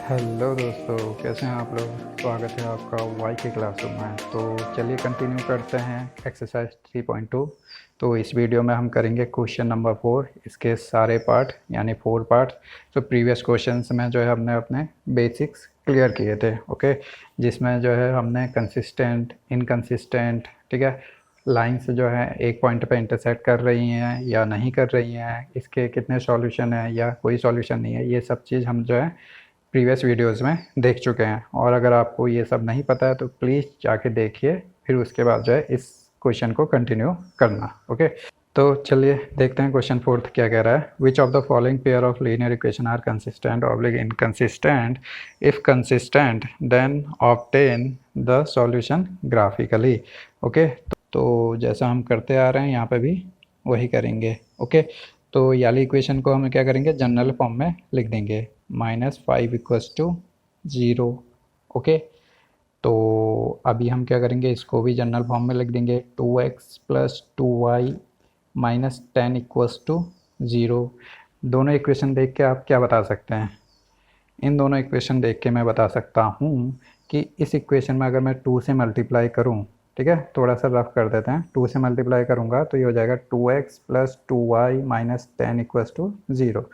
Hello दोस्तों, कैसे हैं आप लोग। स्वागत है आपका वाई के क्लासरूम में। तो चलिए कंटिन्यू करते हैं एक्सरसाइज 3.2। तो इस वीडियो में हम करेंगे क्वेश्चन नंबर 4, इसके सारे पार्ट यानी 4 पार्ट। तो प्रीवियस क्वेश्चंस में जो है हमने अपने बेसिक्स क्लियर किए थे, ओके, जिसमें जो है हमने कंसिस्टेंट, इनकंसिस्टेंट, ठीक है, लाइंस जो है एक पॉइंट पे इंटरसेक्ट कर रही हैं या नहीं कर रही हैं, इसके कितने सॉल्यूशन हैं या कोई सॉल्यूशन नहीं है, ये सब चीज़ हम जो है प्रीवियस वीडियोस में देख चुके हैं। और अगर आपको ये सब नहीं पता है तो प्लीज़ जाके देखिए, फिर उसके बाद जो है इस क्वेश्चन को कंटिन्यू करना, ओके। तो चलिए देखते हैं क्वेश्चन 4 क्या कह रहा है। Which of the following pair of linear equation are consistent oblique inconsistent, if consistent then obtain the solution graphically, okay. तो जैसा हम करते आ रहे हैं यहाँ पे भी वही करेंगे, ओके। तो ये वाली इक्वेशन को हम क्या करेंगे, जनरल फॉर्म में लिख देंगे, -5 इक्वल्स टू 0, ओके। तो अभी हम क्या करेंगे, इसको भी जनरल फॉर्म में लिख देंगे, 2x plus 2y minus 10 equals to 0। दोनों इक्वेशन देख के आप क्या बता सकते हैं, इन दोनों इक्वेशन देख के मैं बता सकता हूँ कि इस इक्वेशन में अगर मैं 2 से मल्टीप्लाई करूँ, ठीक है, थोड़ा सा रफ कर देते हैं, 2 से मल्टीप्लाई करूँगा तो ये हो जाएगा 2x plus 2y minus 10 equals to 0।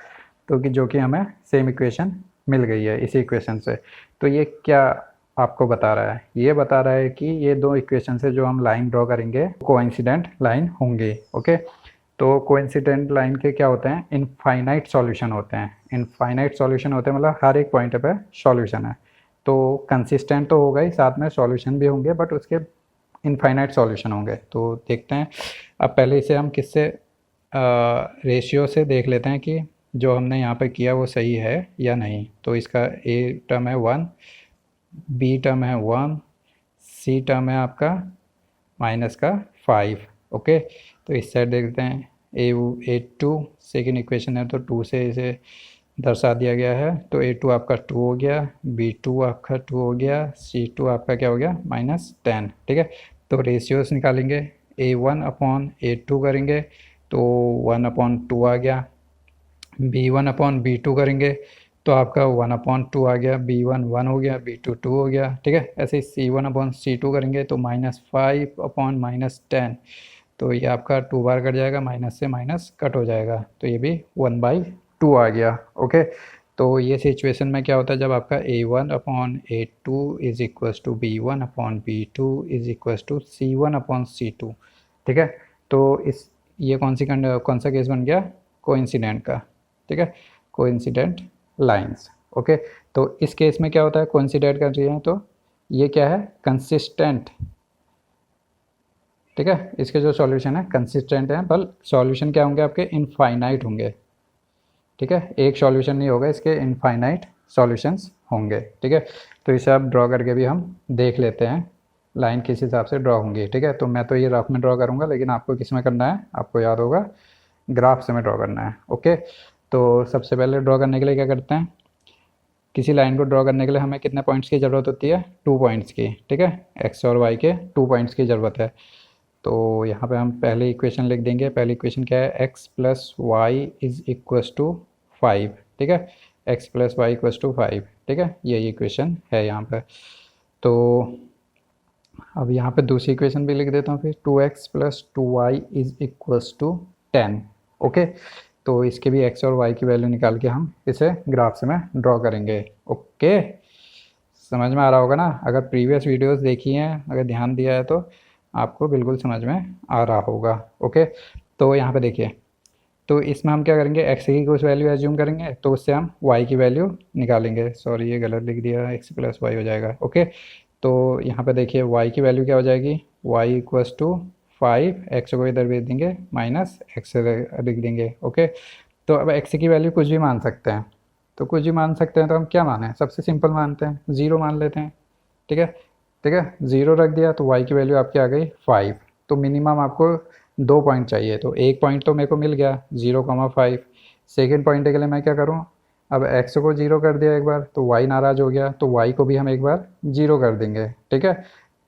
तो कि जो कि हमें सेम इक्वेशन मिल गई है इसी इक्वेशन से। तो ये क्या आपको बता रहा है, ये बता रहा है कि ये दो इक्वेशन से जो हम लाइन ड्रॉ करेंगे कोइंसिडेंट लाइन होंगे, ओके। तो कोइंसिडेंट लाइन के क्या होते हैं, इनफाइनाइट सॉल्यूशन होते हैं। इनफाइनाइट सॉल्यूशन होते हैं मतलब हर एक पॉइंट पे सॉल्यूशन है। तो कंसिस्टेंट तो होगा ही, साथ में सॉल्यूशन भी होंगे, बट उसके इनफाइनाइट सॉल्यूशन होंगे। तो देखते हैं, अब पहले इसे हम किससे रेशियो से देख लेते हैं कि जो हमने यहाँ पे किया वो सही है या नहीं। तो इसका ए टर्म है 1, बी टर्म है 1, सी टर्म है आपका माइनस का 5, ओके। तो इस साइड देखते हैं, A2 सेकेंड इक्वेशन है तो 2 से इसे दर्शा दिया गया है। तो A2 आपका 2 हो गया, B2 आपका 2 हो गया, C2 आपका क्या हो गया, -10, ठीक है। तो रेशियोज निकालेंगे, A1 अपॉन A2 करेंगे तो 1/2 आ गया, B1 अपॉन B2 करेंगे तो आपका 1/2 आ गया, B1 1 हो गया, B2 2 हो गया, ठीक है। ऐसे ही C1 अपॉन C2 करेंगे तो -5 अपॉन -10, तो ये आपका 2 बार कट जाएगा, माइनस से माइनस कट हो जाएगा, तो ये भी 1/2 आ गया, ओके। तो ये सिचुएशन में क्या होता है, जब आपका A1 upon A2 is equals to B1 upon B2 is equals to C1 upon C2, ठीक है। तो इस ये कौन सा केस बन गया, कोइंसिडेंट का, ठीक है, कोइंसिडेंट लाइंस, ओके। तो इस केस में क्या होता है, कोइंसिडेंट कर रही है तो ये क्या है, कंसिस्टेंट, ठीक है। इसके जो सॉल्यूशन है कंसिस्टेंट है, पर सॉल्यूशन क्या होंगे आपके, इनफाइनाइट होंगे, ठीक है। एक सॉल्यूशन नहीं होगा, इसके इनफाइनाइट सॉल्यूशंस होंगे, ठीक है। तो इसे आप ड्रॉ करके भी हम देख लेते हैं लाइन किस हिसाब से ड्रॉ होंगी, ठीक है। तो मैं तो ये रफ में ड्रॉ करूँगा, लेकिन आपको किस में करना है, आपको याद होगा ग्राफ से में ड्रॉ करना है, ओके। तो सबसे पहले ड्रॉ करने के लिए क्या करते हैं, किसी लाइन को ड्रॉ करने के लिए हमें कितने पॉइंट्स की ज़रूरत होती है, 2 पॉइंट्स की, ठीक है। एक्स और वाई के 2 पॉइंट्स की ज़रूरत है। तो यहाँ पे हम पहले इक्वेशन लिख देंगे। पहली इक्वेशन क्या है, x plus Y is equals to 5, ठीक है, x plus Y equals to 5, ठीक है, यही इक्वेशन है यहाँ पे। तो अब यहाँ पे दूसरी इक्वेशन भी लिख देता हूँ फिर, 2x plus 2y is equals to 10, okay. तो इसके भी x और y की वैल्यू निकाल के हम इसे ग्राफ से में ड्रॉ करेंगे, ओके। समझ में आ रहा होगा ना, अगर प्रीवियस वीडियोस देखी हैं, अगर ध्यान दिया है तो आपको बिल्कुल समझ में आ रहा होगा, ओके। तो यहाँ पे देखिए, तो इसमें हम क्या करेंगे, x की कुछ वैल्यू एज्यूम करेंगे तो उससे हम y की वैल्यू निकालेंगे। सॉरी ये गलत लिख दिया, x प्लस वाई हो जाएगा, ओके। तो यहाँ पे देखिए y की वैल्यू क्या हो जाएगी, y इक्वल्स टू 5, x को इधर भेज देंगे माइनस x लिख देंगे, ओके। तो अब x की वैल्यू कुछ भी मान सकते हैं, तो कुछ भी मान सकते हैं तो हम क्या माने, सबसे सिंपल मानते हैं, 0 मान लेते हैं, ठीक है, ठीक है। 0 रख दिया तो y की वैल्यू आपकी आ गई 5। तो मिनिमम आपको 2 पॉइंट चाहिए, तो एक पॉइंट तो मेरे को मिल गया 0,5। सेकेंड पॉइंट के लिए मैं क्या करूँ, अब x को 0 कर दिया एक बार तो y नाराज़ हो गया, तो y को भी हम एक बार 0 कर देंगे, ठीक है।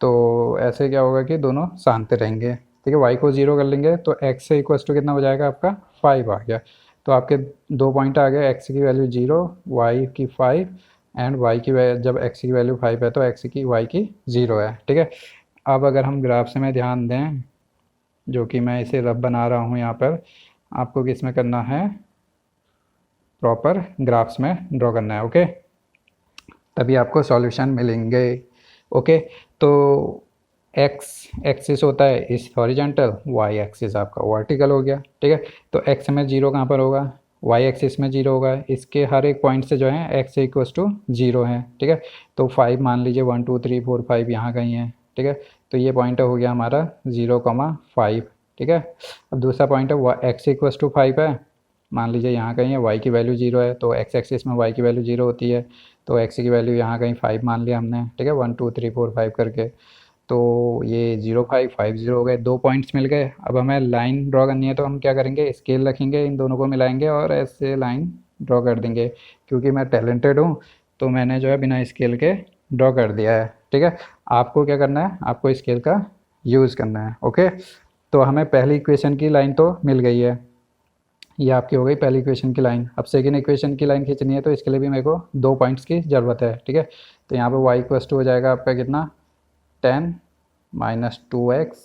तो ऐसे क्या होगा कि दोनों शांत रहेंगे, ठीक है। y को 0 कर लेंगे तो x से इक्वल्स टू कितना हो जाएगा आपका, 5 आ गया। तो आपके 2 पॉइंट आ गए, x की वैल्यू 0, y की 5, एंड वाई की जब एक्स की वैल्यू 5 है तो एक्स की वाई की 0 है, ठीक है। अब अगर हम ग्राफ्स में ध्यान दें, जो कि मैं इसे रफ बना रहा हूँ यहाँ पर, आपको किस में करना है, प्रॉपर ग्राफ्स में ड्रॉ करना है, ओके, तभी आपको सॉल्यूशन मिलेंगे। ओके, तो एक्स एक्सिस होता है इस हॉरिजेंटल, वाई एक्सिस आपका वर्टिकल हो गया, ठीक है। तो एक्स में जीरो कहाँ पर होगा, वाई एक्सिस में जीरो होगा, इसके हर एक पॉइंट से जो है एक्स इक्वस टू जीरो है, ठीक है। तो 5 मान लीजिए 1 2 3 4 5 यहाँ कहीं है, ठीक है। तो ये पॉइंट हो गया हमारा 0,5, ठीक है। अब दूसरा पॉइंट है एक्स इक्वस टू 5 है, मान लीजिए यहाँ कहीं है, वाई की वैल्यू 0 है, तो एक्स एक्सिस में वाई की वैल्यू 0 होती है, तो एक्स की वैल्यू यहाँ कहीं 5 मान लिया हमने, ठीक है, 1 2 3 4 5 करके। तो ये 0 5 5 0 हो गए, 2 पॉइंट्स मिल गए। अब हमें लाइन ड्रॉ करनी है तो हम क्या करेंगे, स्केल रखेंगे, इन दोनों को मिलाएंगे और ऐसे लाइन ड्रॉ कर देंगे। क्योंकि मैं टैलेंटेड हूँ तो मैंने जो है बिना स्केल के ड्रॉ कर दिया है, ठीक है। आपको क्या करना है, आपको स्केल का यूज़ करना है, ओके। तो हमें पहली इक्वेशन की लाइन तो मिल गई है, ये आपकी हो गई पहली इक्वेशन की लाइन। अब सेकेंड इक्वेशन की लाइन खींचनी है तो इसके लिए भी मेरे को 2 पॉइंट्स की ज़रूरत है, ठीक है। तो यहाँ पर y इक्वस टू हो जाएगा आपका कितना, 10 minus 2x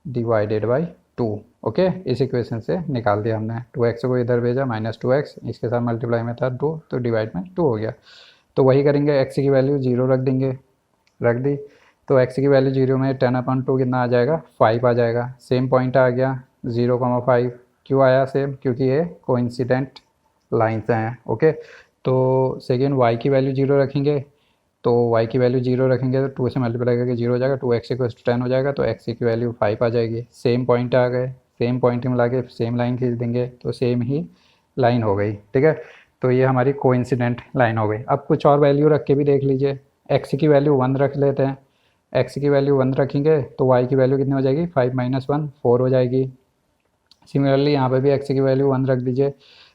divided by 2, okay. इस इक्वेशन से निकाल दिया हमने, 2x को इधर भेजा, माइनस 2x इसके साथ मल्टीप्लाई में था 2, तो डिवाइड में 2 हो गया। तो वही करेंगे, x की वैल्यू 0 रख देंगे, रख दी। तो x की वैल्यू 0 में 10/2 कितना आ जाएगा, 5 आ जाएगा। सेम पॉइंट आ गया 0,5, क्यों आया सेम, क्योंकि ये कोइंसिडेंट लाइन्स हैं, ओके। तो सेकेंड y की वैल्यू 0 रखेंगे, तो y की वैल्यू 0 रखेंगे तो 2 से मल्टीप्लाई करके 0 हो जाएगा, 2x इक्वल्स टू 10 हो जाएगा, तो x की वैल्यू 5 आ जाएगी। सेम पॉइंट आ गए, सेम पॉइंट मिला के सेम लाइन खींच देंगे तो सेम ही लाइन हो गई, ठीक है। तो ये हमारी कोइंसिडेंट लाइन हो गई। अब कुछ और वैल्यू रख के भी देख लीजिए, x की वैल्यू 1 रख लेते हैं, x की वैल्यू 1 रखेंगे तो y की वैल्यू कितनी हो जाएगी, 5 माइनस 1 4 हो जाएगी। सिमिलरली यहाँ पे भी x की वैल्यू 1 रख दीजिए,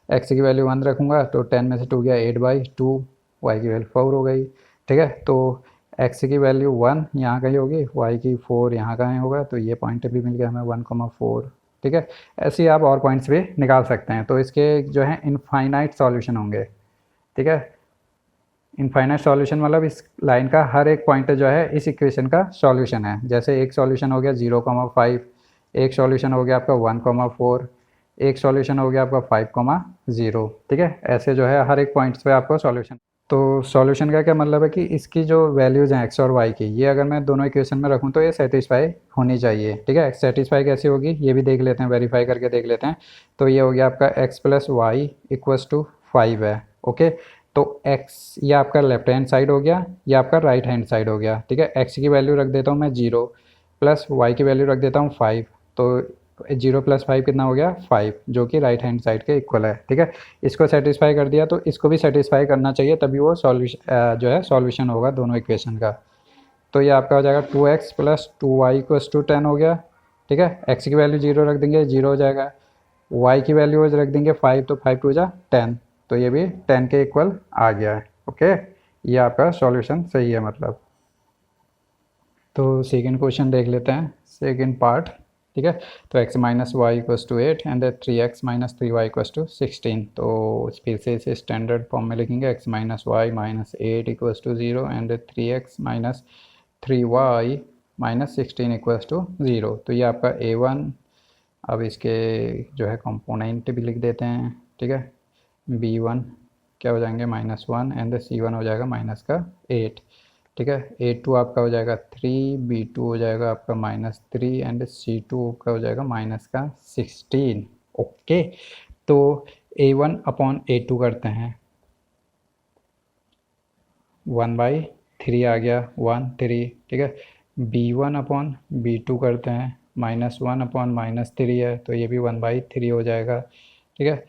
x की वैल्यू 1 रखूँगा तो 10 में से 2 गया 8/2, y की वैल्यू 4 हो गई, ठीक है। तो x की वैल्यू 1 यहाँ कहीं होगी, y की 4 यहाँ कहीं होगा, तो ये पॉइंट भी मिल गया हमें 1,4, ठीक है। ऐसे ही आप और पॉइंट्स भी निकाल सकते हैं। तो इसके जो है इनफाइनाइट सॉल्यूशन होंगे, ठीक है। इनफाइनाइट सॉल्यूशन मतलब इस लाइन का हर एक पॉइंट जो है इस इक्वेशन का सॉल्यूशन है। जैसे एक सॉल्यूशन हो गया 0,5, एक सॉल्यूशन हो गया आपका 1,4, एक सॉल्यूशन हो गया आपका 5,0, ठीक है। ऐसे जो है हर एक पॉइंट्स पे आपको सॉल्यूशन। तो सॉल्यूशन का क्या मतलब है कि इसकी जो वैल्यूज़ हैं एक्स और वाई की, ये अगर मैं दोनों इक्वेशन में रखूँ तो ये सेटिस्फाई होनी चाहिए, ठीक है। सेटिस्फाई कैसे होगी ये भी देख लेते हैं, वेरीफाई करके देख लेते हैं। तो ये हो गया आपका x plus Y equals to 5 है, ओके। तो x ये आपका लेफ्ट हैंड साइड हो गया, ये आपका राइट हैंड साइड हो गया, ठीक है। x की वैल्यू रख देता हूँ मैं 0, प्लस y की वैल्यू रख देता हूँ 5, तो 0 प्लस 5 कितना हो गया 5, जो कि राइट हैंड साइड के इक्वल है, ठीक है। इसको सेटिस्फाई कर दिया तो इसको भी सेटिस्फाई करना चाहिए, तभी वो सॉल्यूशन जो है सॉल्यूशन होगा दोनों इक्वेशन का। तो ये आपका हो जाएगा 2x plus 2y equals to 10 हो गया, ठीक है। x की वैल्यू 0 रख देंगे, 0 हो जाएगा। y की वैल्यू रख देंगे 5, तो 5 टू जा 10, तो ये भी 10 के इक्वल आ गया है, ओके। ये आपका सॉल्यूशन सही है मतलब। तो सेकेंड क्वेश्चन देख लेते हैं, सेकेंड पार्ट, ठीक है। तो x minus Y equals to 8 and 3x minus 3y equals to 16। तो फिर से इसे स्टैंडर्ड फॉर्म में लिखेंगे, x minus Y minus 8 equals to 0 and 3x minus 3y minus 16 equals to 0। तो ये आपका a1। अब इसके जो है कंपोनेंट भी लिख देते हैं, ठीक है। b1 क्या हो जाएंगे -1 एंड c1 हो जाएगा माइनस का 8, ठीक है। a2 आपका हो जाएगा 3, b2 हो जाएगा आपका -3 एंड c2 का हो जाएगा माइनस का 16, ओके। तो a1 अपॉन a2 करते हैं, 1/3 आ गया 1 3, ठीक है। b1 अपॉन b2 करते हैं, -1 अपॉन -3 है तो ये भी 1/3 हो जाएगा, ठीक है।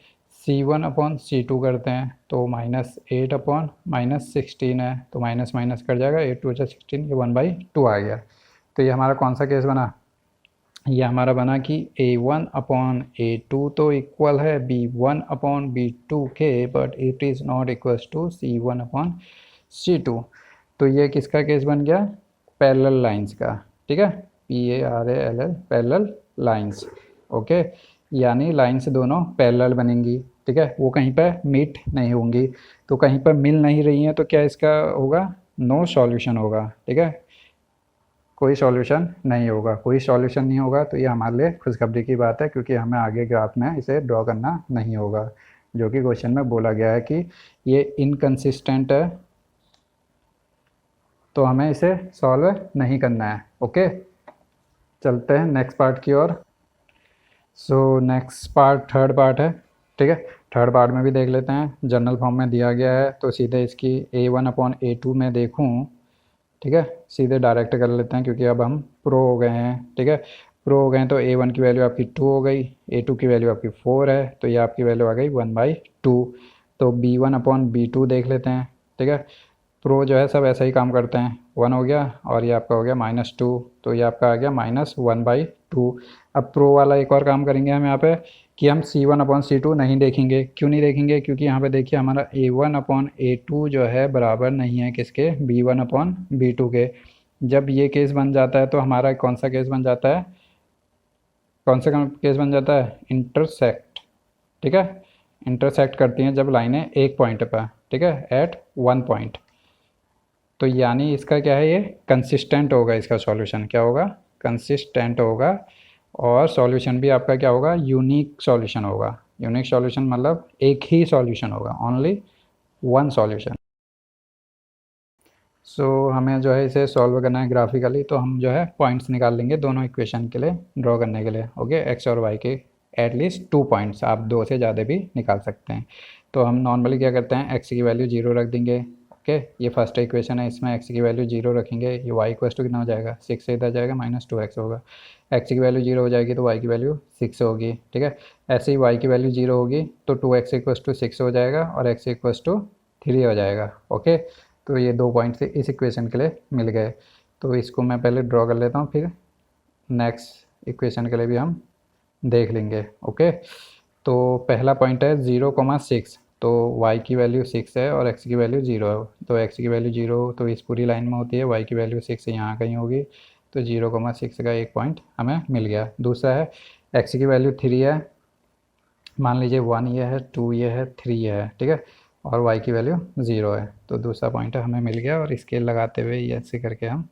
c1 अपॉन c2 करते हैं तो -8 अपॉन -16 है, तो माइनस माइनस कर जाएगा, 8 2 16, ये 1/2 आ गया। तो ये हमारा कौन सा केस बना, ये हमारा बना कि a1 अपॉन a2 तो इक्वल है b1 अपॉन b2 के, but it is not equals to c1 upon c2। तो ये किसका केस बन गया, पैरेलल लाइंस का, ठीक है। PARALL parallel lines, okay. यानी लाइंस दोनों पैरेलल बनेंगी, ठीक है, वो कहीं पर मीट नहीं होंगी, तो कहीं पर मिल नहीं रही हैं, तो क्या इसका होगा, नो सॉल्यूशन होगा। ठीक है, कोई सॉल्यूशन नहीं होगा, कोई सॉल्यूशन नहीं होगा, तो ये हमारे लिए खुशखबरी की बात है, क्योंकि हमें आगे ग्राफ में इसे ड्रॉ करना नहीं होगा, जो कि क्वेश्चन में बोला गया है कि ये इनकंसिस्टेंट है, तो हमें इसे सॉल्व नहीं करना है। ओके, चलते हैं नेक्स्ट पार्ट की ओर। So next part third part है। ठीक है, थर्ड पार्ट में भी देख लेते हैं। जनरल फॉर्म में दिया गया है, तो सीधे इसकी A1/A2 में देखूँ, ठीक है, सीधे डायरेक्ट कर लेते हैं, क्योंकि अब हम प्रो हो गए हैं। ठीक है, प्रो हो गए हैं, तो A1 की वैल्यू आपकी 2 हो गई, A2 की वैल्यू आपकी 4 है, तो ये आपकी वैल्यू आ गई 1/2। तो B1/B2 देख लेते हैं। ठीक है, प्रो जो है सब ऐसा ही काम करते हैं, 1 हो गया और ये आपका हो गया -2, तो ये आपका आ गया -1/2। अब प्रो वाला एक और काम करेंगे हम यहाँ पे, कि हम C1/C2 नहीं देखेंगे। क्यों नहीं देखेंगे, क्योंकि यहाँ पे देखिए हमारा A1/A2 जो है बराबर नहीं है किसके, B1/B2 के। जब ये केस बन जाता है तो हमारा कौन सा केस बन जाता है, कौन सा केस बन जाता है, इंटरसेक्ट। ठीक है, इंटरसेक्ट करती हैं जब लाइनें एक पॉइंट पर, ठीक है, एट वन पॉइंट। तो यानी इसका क्या है, ये कंसिस्टेंट होगा, इसका सॉल्यूशन क्या होगा, कंसिस्टेंट होगा। और सॉल्यूशन भी आपका क्या होगा, यूनिक सॉल्यूशन होगा। यूनिक सॉल्यूशन मतलब एक ही सॉल्यूशन होगा, ओनली वन सॉल्यूशन। सो हमें जो है इसे सॉल्व करना है ग्राफिकली, तो हम जो है पॉइंट्स निकाल लेंगे दोनों इक्वेशन के लिए ड्रॉ करने के लिए। ओके, एक्स और वाई के एटलीस्ट 2 पॉइंट्स, आप 2 से ज़्यादा भी निकाल सकते हैं। तो हम नॉर्मली क्या करते हैं, एक्स की वैल्यू 0 रख देंगे। ओके, ये फर्स्ट इक्वेशन है, इसमें एक्स की वैल्यू 0 रखेंगे, ये वाई इक्वल टू कितना हो जाएगा, 6 से इधर जाएगा -2x होगा। एक्स की वैल्यू 0 हो जाएगी तो वाई की वैल्यू 6 होगी। ठीक है, ऐसे ही वाई की वैल्यू 0 होगी तो 2x इक्वल टू 6 हो जाएगा और x इक्वल टू 3 हो जाएगा। ओके, तो ये 2 पॉइंट्स इस इक्वेशन के लिए मिल गए। तो इसको मैं पहले ड्रॉ कर लेता हूँ, फिर नेक्स्ट इक्वेशन के लिए भी हम देख लेंगे। ओके, तो पहला पॉइंट है 0,6, तो y की वैल्यू 6 है और x की वैल्यू 0 है। तो x की वैल्यू 0 तो इस पूरी लाइन में होती है, y की वैल्यू 6 यहाँ कहीं होगी, तो 0,6 का एक पॉइंट हमें मिल गया। दूसरा है x की वैल्यू 3 है, मान लीजिए 1 ये है, 2 ये है, 3 ये है। ठीक है, और y की वैल्यू 0 है, तो दूसरा पॉइंट हमें मिल गया। और स्केल लगाते हुए ये ऐसे करके हम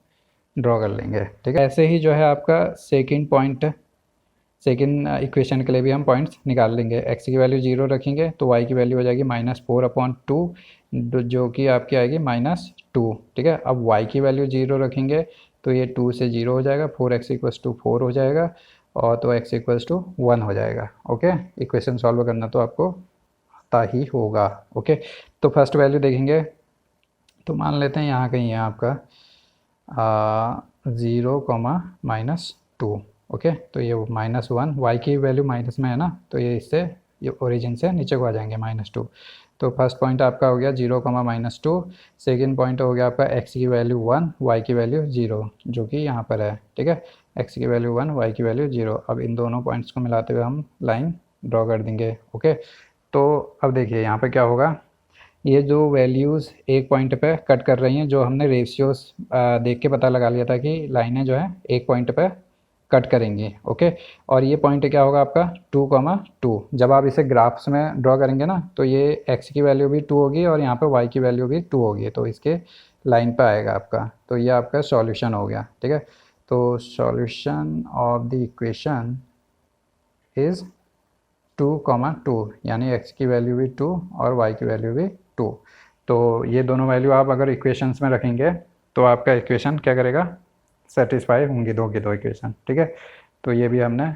ड्रॉ कर लेंगे। ठीक है, ऐसे ही जो है आपका सेकंड पॉइंट, सेकंड इक्वेशन के लिए भी हम पॉइंट्स निकाल लेंगे। x की वैल्यू 0 रखेंगे तो y की वैल्यू हो जाएगी -4/2, जो कि आपकी आएगी -2। ठीक है, अब y की वैल्यू 0 रखेंगे तो ये 2 से 0 हो जाएगा, 4x इक्वल टू 4 हो जाएगा, और तो x इक्वल टू 1 हो जाएगा। ओके, इक्वेशन सॉल्व करना तो आपको आता ही होगा। ओके, तो फर्स्ट वैल्यू देखेंगे, तो मान लेते हैं यहाँ कहीं है आपका 0,-2। ओके, तो ये -1, y की वैल्यू माइनस में है ना, तो ये इससे ये ओरिजिन से नीचे को आ जाएंगे -2। तो फर्स्ट पॉइंट आपका हो गया 0,-2। सेकेंड पॉइंट हो गया आपका x की वैल्यू 1, y की वैल्यू 0, जो कि यहाँ पर है। ठीक है, x की वैल्यू 1, y की वैल्यू 0। अब इन दोनों पॉइंट्स को मिलाते हुए हम लाइन ड्रॉ कर देंगे। ओके, तो अब देखिए यहाँ पर क्या होगा, ये जो वैल्यूज़ एक पॉइंट पे कट कर रही हैं, जो हमने रेशियोज देख के पता लगा लिया था कि लाइनें जो है एक पॉइंट पे कट करेंगी। ओके, और ये पॉइंट क्या होगा आपका 2,2। जब आप इसे ग्राफ्स में ड्रॉ करेंगे ना, तो ये x की वैल्यू भी 2 होगी और यहाँ पे y की वैल्यू भी 2 होगी, तो इसके लाइन पे आएगा आपका। तो ये आपका सॉल्यूशन हो गया। ठीक है, तो solution of the equation is 2,2, यानी x की वैल्यू भी 2 और y की वैल्यू भी 2। तो ये दोनों वैल्यू आप अगर इक्वेशंस में रखेंगे तो आपका इक्वेशन क्या करेगा, सेटिस्फाई होंगी दो की दो इक्वेशन। ठीक है, तो ये भी हमने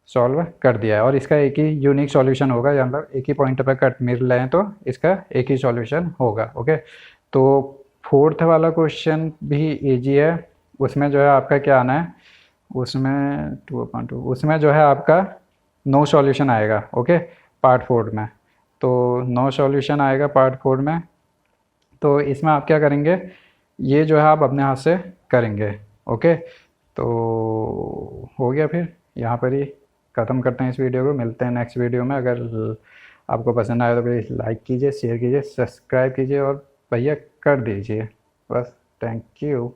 सॉल्व कर दिया है, और इसका एक ही यूनिक सॉल्यूशन होगा, या मतलब एक ही पॉइंट पर कट मिल रहे हैं तो इसका एक ही सॉल्यूशन होगा। ओके, तो फोर्थ वाला क्वेश्चन भी ईजी है, उसमें जो है आपका क्या आना है, उसमें 2/2, उसमें जो है आपका नो सॉल्यूशन आएगा। ओके, पार्ट 4 में तो नो सॉल्यूशन आएगा पार्ट 4 में। तो इसमें आप क्या करेंगे, ये जो है आप अपने हाथ से करेंगे। ओके, तो हो गया, फिर यहाँ पर ही ख़त्म करते हैं इस वीडियो को। मिलते हैं नेक्स्ट वीडियो में। अगर आपको पसंद आया तो प्लीज़ लाइक कीजिए, शेयर कीजिए, सब्सक्राइब कीजिए और भैया कर दीजिए बस। Thank you.